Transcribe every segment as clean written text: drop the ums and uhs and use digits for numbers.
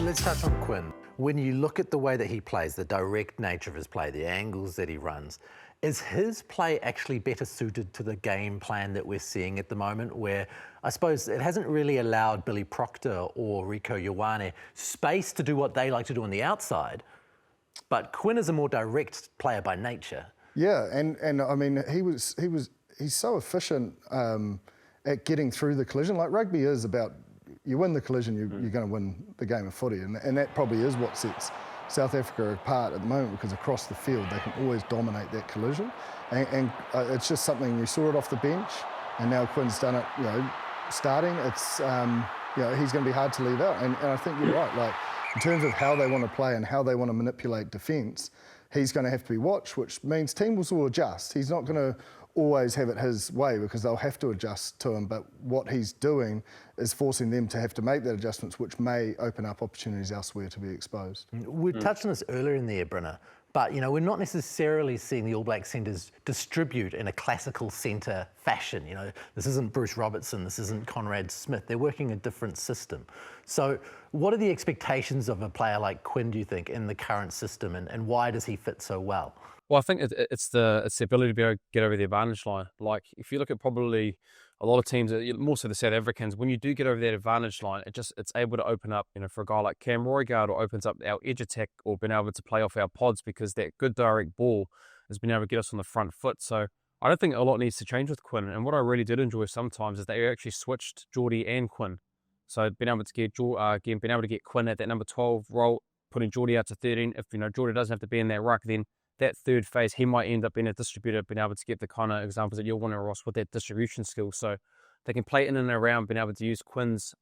Let's touch on Quinn. When you look at the way that he plays, the direct nature of his play, the angles that he runs, is his play actually better suited to the game plan that we're seeing at the moment, where I suppose it hasn't really allowed Billy Proctor or Rieko Ioane space to do what they like to do on the outside, but Quinn is a more direct player by nature. Yeah, and I mean, he's so efficient at getting through the collision. Like rugby is about, you win the collision, you're going to win the game of footy, and that probably is what sets South Africa apart at the moment, because across the field they can always dominate that collision, and it's just something, you saw it off the bench, and now Quinn's done it, starting. It's he's going to be hard to leave out, and I think you're right. Like in terms of how they want to play and how they want to manipulate defence, he's going to have to be watched, which means teams will adjust. He's not going to always have it his way, because they'll have to adjust to him, but what he's doing is forcing them to have to make that adjustments, which may open up opportunities elsewhere to be exposed. We touched on this earlier in the year, Brynner, but we're not necessarily seeing the All Black centres distribute in a classical centre fashion. This isn't Bruce Robertson, this isn't Conrad Smith. They're working a different system. So what are the expectations of a player like Quinn, do you think, in the current system, and why does he fit so well? Well, I think it's the ability to be able to get over the advantage line. Like if you look at probably a lot of teams, more so the South Africans, when you do get over that advantage line, it's able to open up, for a guy like Cam Roygaard, or opens up our edge attack, or being able to play off our pods, because that good direct ball has been able to get us on the front foot. So I don't think a lot needs to change with Quinn. And what I really did enjoy sometimes is they actually switched Jordie and Quinn. So being able to get Quinn at that number 12 role, putting Jordie out to 13. If Jordie doesn't have to be in that ruck, then that third phase, he might end up being a distributor, being able to get the kind of examples that you're wanting, Ross, with that distribution skill. So they can play in and around, being able to use Quinn's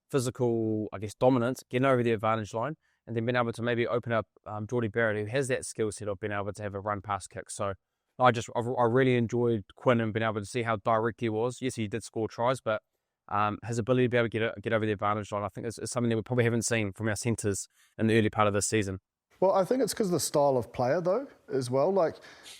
physical, dominance, getting over the advantage line, and then being able to maybe open up Jordie Barrett, who has that skill set of being able to have a run pass kick. So I really enjoyed Quinn and being able to see how direct he was. Yes, he did score tries, but his ability to be able to get over the advantage line, I think, is something that we probably haven't seen from our centres in the early part of this season. Well, I think it's because of the style of player, though, as well. Like,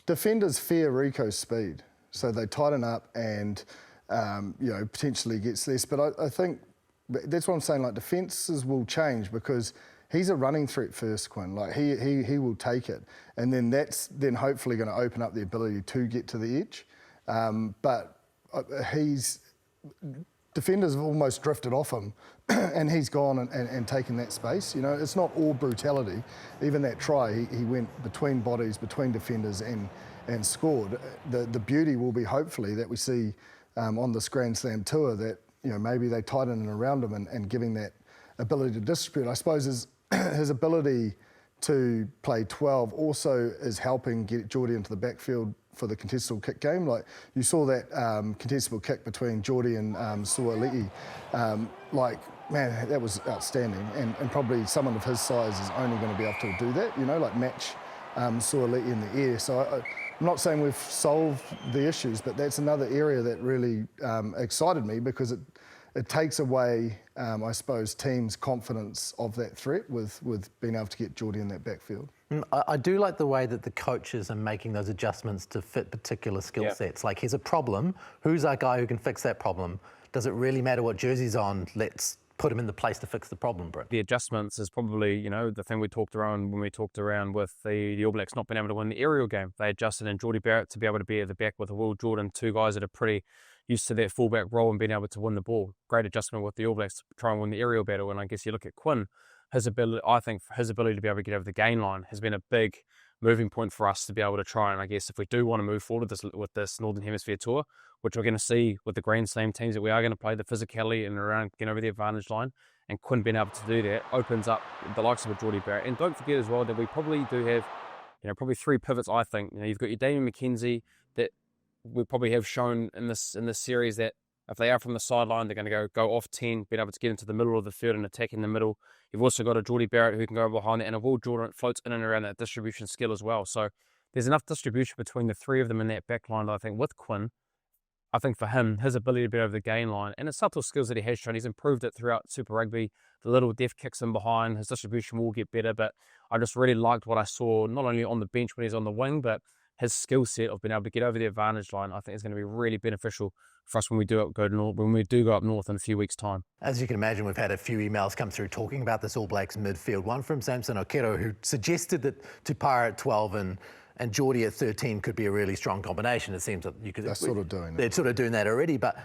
defenders fear Rieko's speed, so they tighten up and, potentially gets less. But I think that's what I'm saying. Like, defences will change because he's a running threat first, Quinn. Like, he will take it, and then that's then hopefully going to open up the ability to get to the edge. But defenders have almost drifted off him, and he's gone and taken that space. It's not all brutality. Even that try, he went between bodies, between defenders, and scored. The beauty will be, hopefully, that we see on this Grand Slam tour, that maybe they tighten around him and giving that ability to distribute. I suppose his ability to play 12 also is helping get Jordie into the backfield for the contestable kick game. Like, you saw that contestable kick between Jordie and Suoli'i. Man, that was outstanding. And probably someone of his size is only going to be able to do that, match Suoli'i in the air. So I'm not saying we've solved the issues, but that's another area that really excited me, because it takes away, I suppose, teams' confidence of that threat with being able to get Jordie in that backfield. I do like the way that the coaches are making those adjustments to fit particular skill sets. Like, here's a problem. Who's our guy who can fix that problem? Does it really matter what jersey's on? Let's put him in the place to fix the problem, Brett. The adjustments is probably, the thing we talked around when we talked around with the All Blacks not being able to win the aerial game. They adjusted in Jordie Barrett to be able to be at the back with Will Jordan, two guys that are pretty used to that fullback role and being able to win the ball. Great adjustment with the All Blacks to try and win the aerial battle. And I guess you look at Quinn, his ability to be able to get over the gain line has been a big moving point for us to be able to try. And I guess if we do want to move forward with this Northern Hemisphere tour, which we're going to see with the Grand Slam teams, that we are going to play the physicality and around getting over the advantage line, and Quinn being able to do that opens up the likes of a Jordie Barrett. And don't forget as well that we probably do have, probably three pivots. I think you've got your Damian McKenzie that we probably have shown in this series that if they are from the sideline, they're going to go off 10, being able to get into the middle of the field and attack in the middle. You've also got a Jordie Barrett who can go behind it, and a Will Jordan floats in and around that distribution skill as well. So there's enough distribution between the three of them in that back line that I think with Quinn, I think for him, his ability to be over the gain line and the subtle skills that he has shown, he's improved it throughout Super Rugby. The little deft kicks in behind, his distribution will get better, but I just really liked what I saw, not only on the bench when he's on the wing, but his skill set of being able to get over the advantage line, I think is going to be really beneficial for us when we do go up north in a few weeks' time. As you can imagine, we've had a few emails come through talking about this All Blacks midfield. One from Samson Okero, who suggested that Tupaea at 12 and Jordie at 13 could be a really strong combination. It seems that you could. They're sort of doing it. They're sort of doing that already, but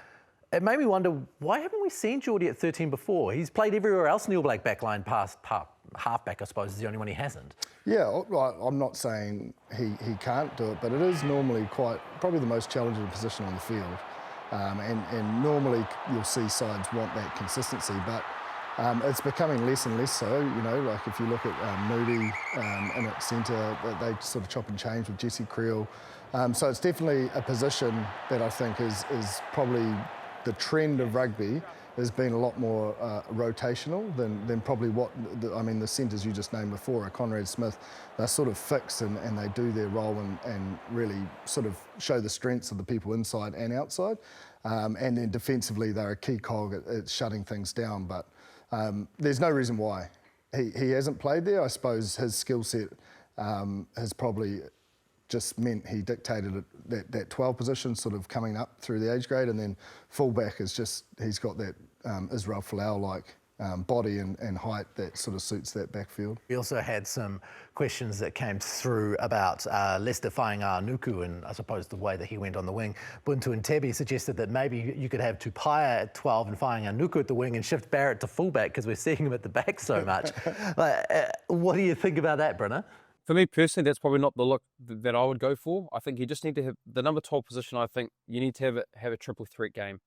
it made me wonder, why haven't we seen Jordie at 13 before? He's played everywhere else in the All Black backline, past halfback, I suppose, is the only one he hasn't. Yeah, I'm not saying he can't do it, but it is normally probably the most challenging position on the field. And normally you'll see sides want that consistency, but it's becoming less and less so. You know, like if you look at Moody in at centre, they sort of chop and change with Jesse Creel. So it's definitely a position that I think is probably the trend of rugby has been a lot more rotational than probably the centres you just named before, Conrad Smith, they're sort of fixed and they do their role and really sort of show the strengths of the people inside and outside. And then defensively, they're a key cog at shutting things down. But there's no reason why he hasn't played there. I suppose his skill set has probably just meant he dictated that 12 position sort of coming up through the age grade, and then fullback is just, he's got that Israel Folau-like body and height that sort of suits that backfield. We also had some questions that came through about Lester Fainga'anuku and I suppose the way that he went on the wing. Buntu and Tebi suggested that maybe you could have Tupaea at 12 and Fainga'anuku at the wing and shift Barrett to fullback because we're seeing him at the back so much. What do you think about that, Brynner? For me personally, that's probably not the look that I would go for. I think you just need to have the number 12 position. I think you need to have a triple threat game.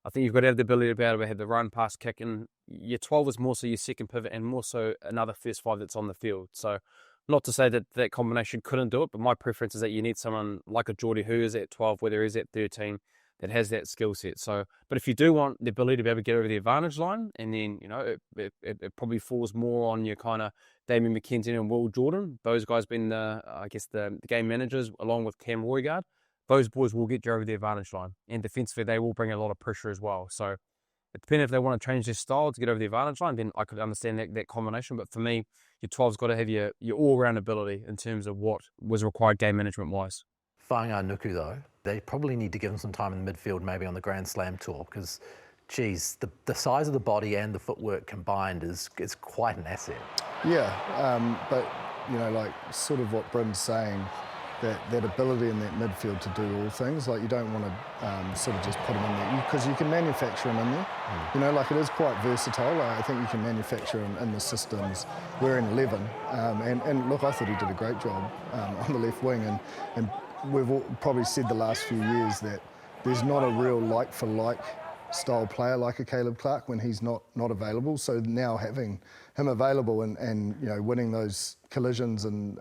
I think you've got to have the ability to be able to have the run, pass, kick, and your 12 is more so your second pivot and more so another first five that's on the field. So not to say that that combination couldn't do it, but my preference is that you need someone like a Jordie who is at 12, whether he's at 13, that has that skill set. So, but if you do want the ability to be able to get over the advantage line, and then, you know, it probably falls more on your kind of Damien McKenzie and Will Jordan, those guys being the game managers along with Cam Roygaard, those boys will get you over the advantage line. And defensively, they will bring a lot of pressure as well. So it depends if they want to change their style to get over the advantage line, then I could understand that combination. But for me, your 12's got to have your all-round ability in terms of what was required game management-wise. Fainga'anuku, though, they probably need to give him some time in the midfield, maybe on the Grand Slam tour, because, geez, the size of the body and the footwork combined is quite an asset. Yeah, but, you know, like sort of what Bryn's saying, that ability in that midfield to do all things, like you don't want to sort of just put him in there, because you can manufacture him in there. You know, like it is quite versatile. I think you can manufacture him in the systems. We're in 11, and look, I thought he did a great job on the left wing, and we've probably said the last few years that there's not a real like-for-like style player like a Caleb Clark when he's not available. So now having him available and you know, winning those collisions and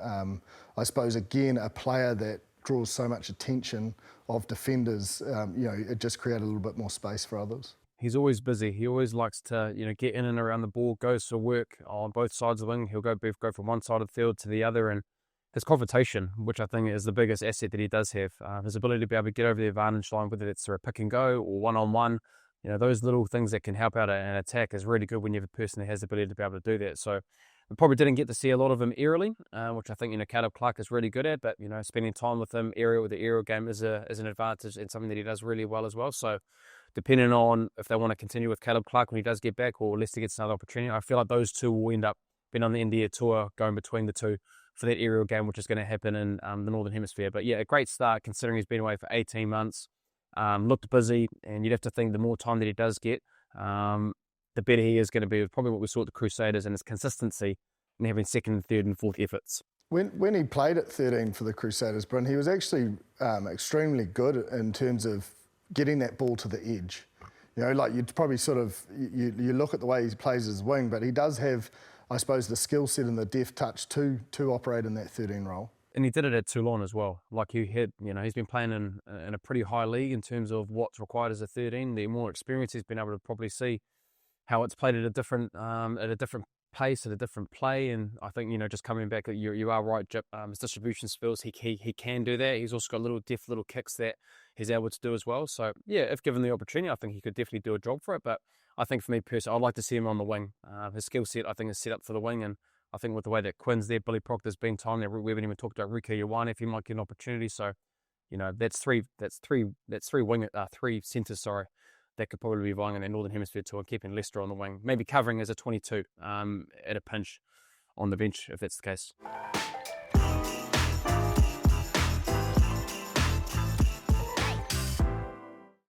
I suppose again a player that draws so much attention of defenders, you know, it just created a little bit more space for others. He's always busy. He always likes to, you know, get in and around the ball, goes to work on both sides of the wing. He'll go from one side of the field to the other, and his confrontation, which I think is the biggest asset that he does have, his ability to be able to get over the advantage line, whether it's through a pick and go or one-on-one, you know, those little things that can help out an attack is really good when you have a person that has the ability to be able to do that. So we probably didn't get to see a lot of him aerially, which I think, you know, Caleb Clark is really good at, but, you know, spending time with him with the aerial game is an advantage and something that he does really well as well. So depending on if they want to continue with Caleb Clark when he does get back or Lester gets another opportunity, I feel like those two will end up being on the India tour going between the two for that aerial game, which is going to happen in the Northern Hemisphere. But yeah, a great start considering he's been away for 18 months, looked busy, and you'd have to think the more time that he does get, the better he is going to be. Probably what we saw at the Crusaders and his consistency in having second, third and fourth efforts. When he played at 13 for the Crusaders, Bryn, he was actually extremely good in terms of getting that ball to the edge. You know, like you'd probably sort of, you look at the way he plays his wing, but he does have, I suppose, the skill set and the deft touch to operate in that 13 role. And he did it at Toulon as well. Like he had, you know, he's been playing in a pretty high league in terms of what's required as a 13. The more experience he's been able to probably see how it's played at a different pace, at a different play. And I think, you know, just coming back, you are right, Jip, his distribution skills, he can do that. He's also got little kicks that he's able to do as well. So yeah, if given the opportunity, I think he could definitely do a job for it. But I think for me personally, I'd like to see him on the wing. His skill set, I think, is set up for the wing, and I think with the way that Quinn's there, Billy Proctor's been time there, we haven't even talked about Rieko Ioane if he might get an opportunity. So, you know, that's three centres, sorry, that could probably be vying in the Northern Hemisphere tour and keeping Leicester on the wing, maybe covering as a 22 at a pinch on the bench if that's the case.